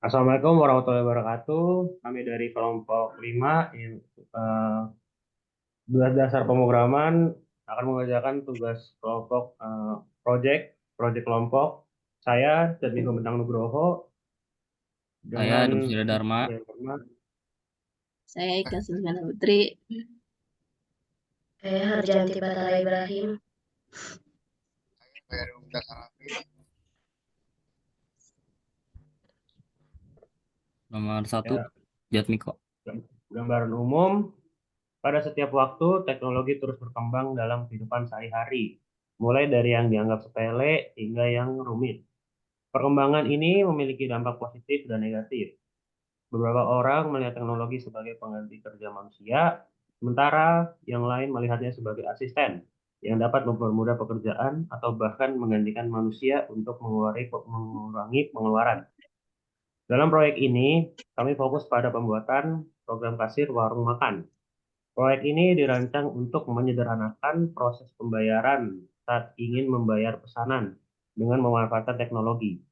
Assalamualaikum warahmatullahi wabarakatuh. Kami dari kelompok 5 tugas dasar pemrograman akan mengerjakan tugas kelompok project project kelompok. Saya Jadmiko Bintang Nugroho Saya dengan Dubsira Dharma. Saya Ika Sulsana Putri. Saya Harjanti Batara Ibrahim. Nomor 1, Ya, Jatmiko. gambaran umum. Pada setiap waktu, teknologi terus berkembang dalam kehidupan sehari-hari, mulai dari yang dianggap sepele hingga yang rumit. Perkembangan ini memiliki dampak positif dan negatif. Beberapa orang melihat teknologi sebagai pengganti kerja manusia, sementara yang lain melihatnya sebagai asisten yang dapat mempermudah pekerjaan atau bahkan menggantikan manusia untuk mengurangi pengeluaran. Dalam proyek ini, kami fokus pada pembuatan program kasir warung makan. Proyek ini dirancang untuk menyederhanakan proses pembayaran saat ingin membayar pesanan dengan memanfaatkan teknologi.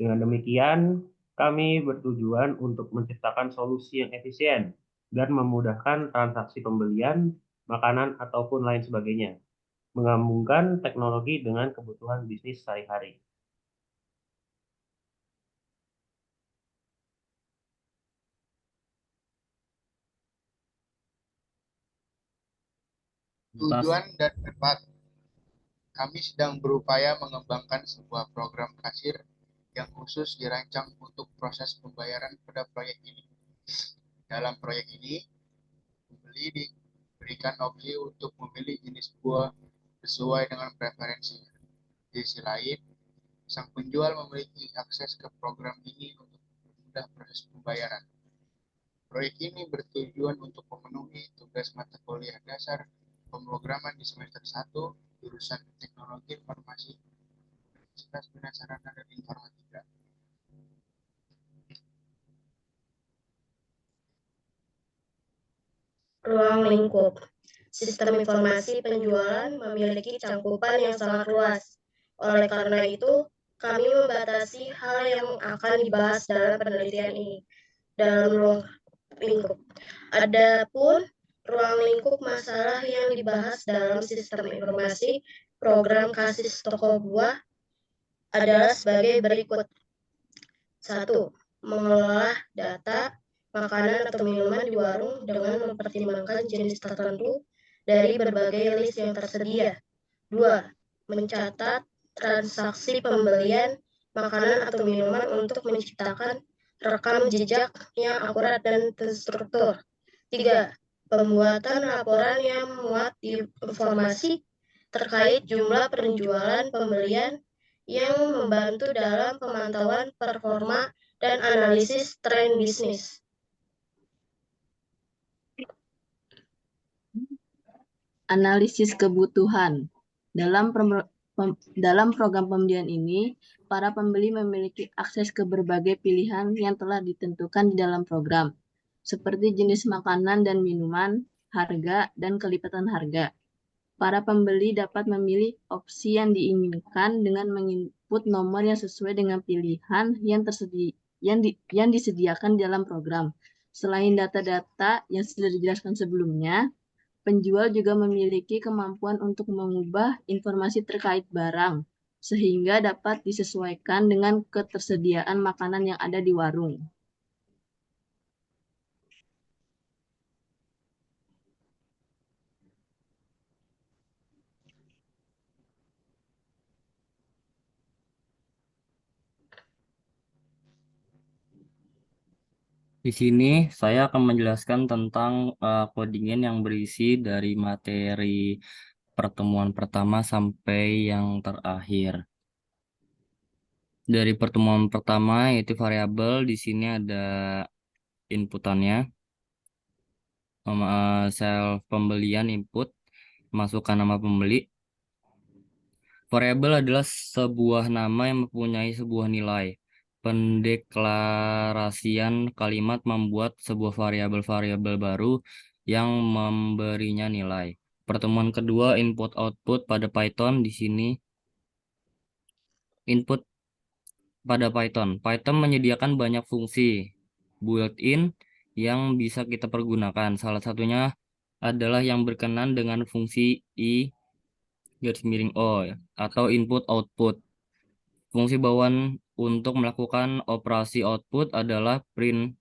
Dengan demikian, kami bertujuan untuk menciptakan solusi yang efisien dan memudahkan transaksi pembelian, makanan, ataupun lain sebagainya, menggabungkan teknologi dengan kebutuhan bisnis sehari-hari. Tujuan dan manfaat. Kami sedang berupaya mengembangkan sebuah program kasir yang khusus dirancang untuk proses pembayaran pada proyek ini. Dalam proyek ini, pembeli diberikan opsi untuk memilih jenis buah sesuai dengan preferensinya. Di sisi lain, sang penjual memiliki akses ke program ini untuk mempermudah proses pembayaran. Proyek ini bertujuan untuk memenuhi tugas mata kuliah dasar pemrograman di semester 1 jurusan Teknologi Informasi Universitas Bina Sarana dan Informatika. Ruang lingkup. Sistem informasi penjualan memiliki cangkupan yang sangat luas. Oleh karena itu, kami membatasi hal yang akan dibahas dalam penelitian ini dalam ruang lingkup. Adapun ruang lingkup masalah yang dibahas dalam sistem informasi program kasih toko buah adalah sebagai berikut. 1. Mengelola data makanan atau minuman di warung dengan mempertimbangkan jenis tertentu dari berbagai list yang tersedia. 2. Mencatat transaksi pembelian makanan atau minuman untuk menciptakan rekam jejak yang akurat dan terstruktur. 3. Pembuatan laporan yang memuat informasi terkait jumlah penjualan pembelian yang membantu dalam pemantauan performa dan analisis tren bisnis. Analisis kebutuhan. Dalam program pembelian ini, para pembeli memiliki akses ke berbagai pilihan yang telah ditentukan di dalam program, seperti jenis makanan dan minuman, harga, dan kelipatan harga. Para pembeli dapat memilih opsi yang diinginkan dengan menginput nomor yang sesuai dengan pilihan yang disediakan dalam program. Selain data-data yang sudah dijelaskan sebelumnya, penjual juga memiliki kemampuan untuk mengubah informasi terkait barang, sehingga dapat disesuaikan dengan ketersediaan makanan yang ada di warung. Di sini saya akan menjelaskan tentang codingan yang berisi dari materi pertemuan pertama sampai yang terakhir. Dari pertemuan pertama yaitu variabel, di sini ada inputannya, self pembelian input, masukkan nama pembeli. Variabel adalah sebuah nama yang mempunyai sebuah nilai. Pendeklarasian kalimat membuat sebuah variabel-variabel baru yang memberinya nilai. Pertemuan kedua, input-output pada Python. Di sini input pada Python. Python menyediakan banyak fungsi built-in yang bisa kita pergunakan. Salah satunya adalah yang berkenan dengan fungsi I_O atau input output. Fungsi bawaan untuk melakukan operasi output adalah print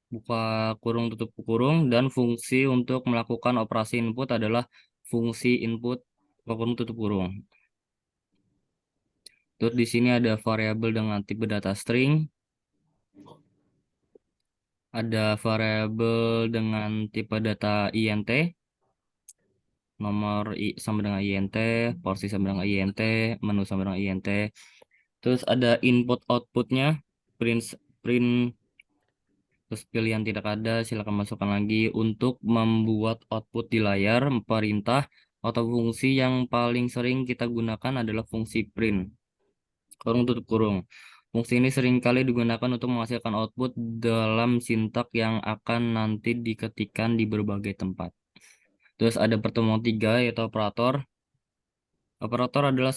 buka kurung tutup kurung, dan fungsi untuk melakukan operasi input adalah fungsi input buka kurung tutup kurung. Terus di sini ada variabel dengan tipe data string, ada variabel dengan tipe data int, nomor sama dengan int, porsi sama dengan int, menu sama dengan int. Terus ada input outputnya, print terus pilihan tidak ada, silakan masukkan lagi. Untuk membuat output di layar, perintah atau fungsi yang paling sering kita gunakan adalah fungsi print kurung tutup kurung. Fungsi ini seringkali digunakan untuk menghasilkan output dalam sintak yang akan nanti diketikkan di berbagai tempat. Terus ada pertemuan 3 yaitu operator. Operator adalah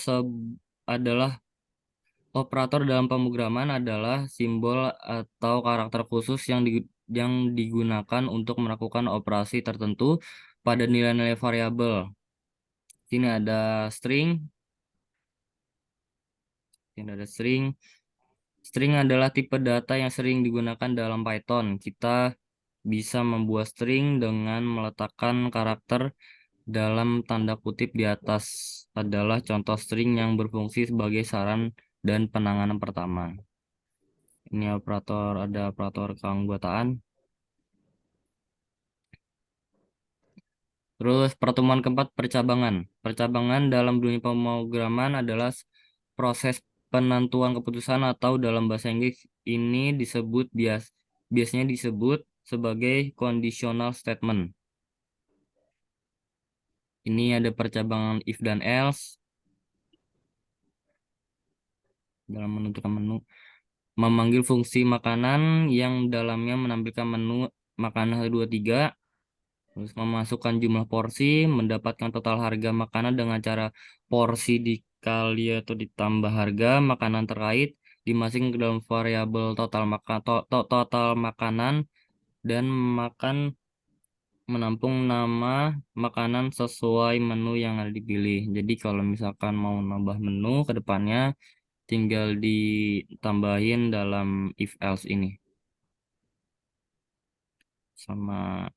operator dalam pemrograman adalah simbol atau karakter khusus yang digunakan untuk melakukan operasi tertentu pada nilai-nilai variabel. Sini ada string. Sini ada string. String adalah tipe data yang sering digunakan dalam Python. Kita bisa membuat string dengan meletakkan karakter dalam tanda kutip di atas. Adalah contoh string yang berfungsi sebagai saran dan penanganan pertama. Ini ada operator keanggotaan. Terus pertemuan keempat, percabangan. Percabangan dalam dunia pemrograman adalah proses penentuan keputusan, atau dalam bahasa Inggris ini biasanya disebut sebagai conditional statement. Ini ada percabangan if dan else. Dalam menentukan menu, memanggil fungsi makanan yang dalamnya menampilkan menu makanan 1, 2, 3. Terus memasukkan jumlah porsi, mendapatkan total harga makanan dengan cara porsi dikali atau ditambah harga makanan terkait, dimasukkan ke dalam variabel total makanan, dan menampung nama makanan sesuai menu yang ada dipilih. Jadi kalau misalkan mau nambah menu ke depannya, tinggal ditambahin dalam if else ini. Sama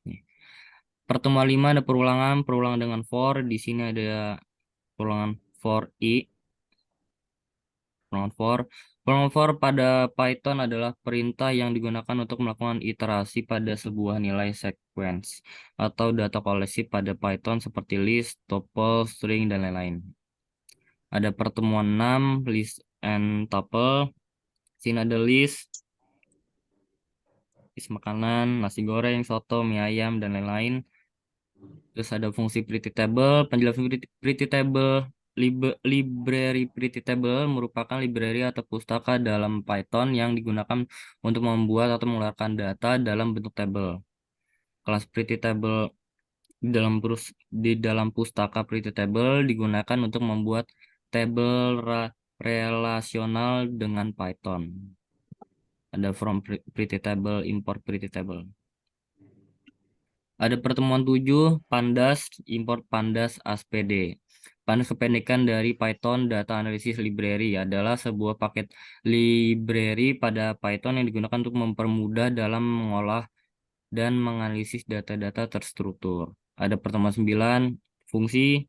ini. Pertemuan 5 ada perulangan dengan for. Di sini ada perulangan for i. Perulangan for pada Python adalah perintah yang digunakan untuk melakukan iterasi pada sebuah nilai sequence atau data koleksi pada Python seperti list, tuple, string, dan lain-lain. Ada pertemuan 6, list and tuple. Sini ada list makanan, nasi goreng, soto, mie ayam, dan lain-lain. Terus ada fungsi pretty table. Penjelasan pretty table, library pretty table merupakan library atau pustaka dalam Python yang digunakan untuk membuat atau mengeluarkan data dalam bentuk tabel. Kelas pretty table di dalam pustaka pretty table digunakan untuk membuat tabel relasional dengan Python. Ada from pretty table, import pretty table. Ada pertemuan 7, pandas, import pandas ASPD. Pandas kependekan dari Python Data Analysis Library adalah sebuah paket library pada Python yang digunakan untuk mempermudah dalam mengolah dan menganalisis data-data terstruktur. Ada pertemuan 9, fungsi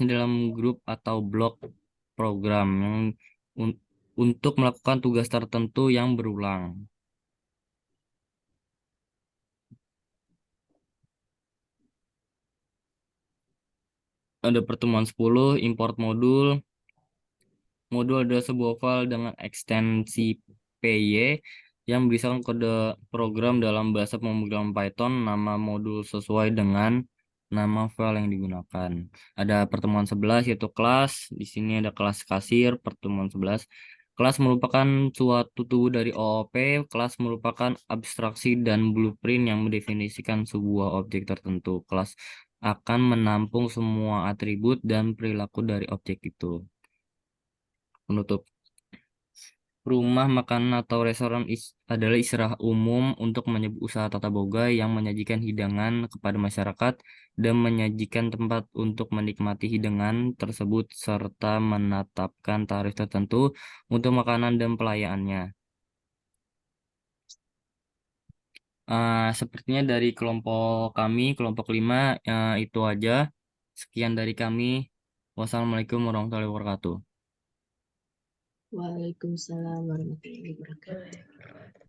dalam grup atau blok program yang untuk melakukan tugas tertentu yang berulang. Ada pertemuan 10, import modul. Modul adalah sebuah file dengan ekstensi py yang berisikan kode program dalam bahasa pemrograman Python. Nama modul sesuai dengan nama file yang digunakan. Ada pertemuan 11 yaitu kelas. Di sini ada kelas kasir. Pertemuan 11. Kelas merupakan suatu tubuh dari OOP. Kelas merupakan abstraksi dan blueprint yang mendefinisikan sebuah objek tertentu. Kelas akan menampung semua atribut dan perilaku dari objek itu. Penutup. Rumah makan atau restoran adalah istilah umum untuk menyebut usaha tata boga yang menyajikan hidangan kepada masyarakat dan menyajikan tempat untuk menikmati hidangan tersebut serta menetapkan tarif tertentu untuk makanan dan pelayanannya. Sepertinya dari kelompok kami, kelompok 5, itu aja. Sekian dari kami. Wassalamualaikum warahmatullahi wabarakatuh. Waalaikumsalam warahmatullahi wabarakatuh.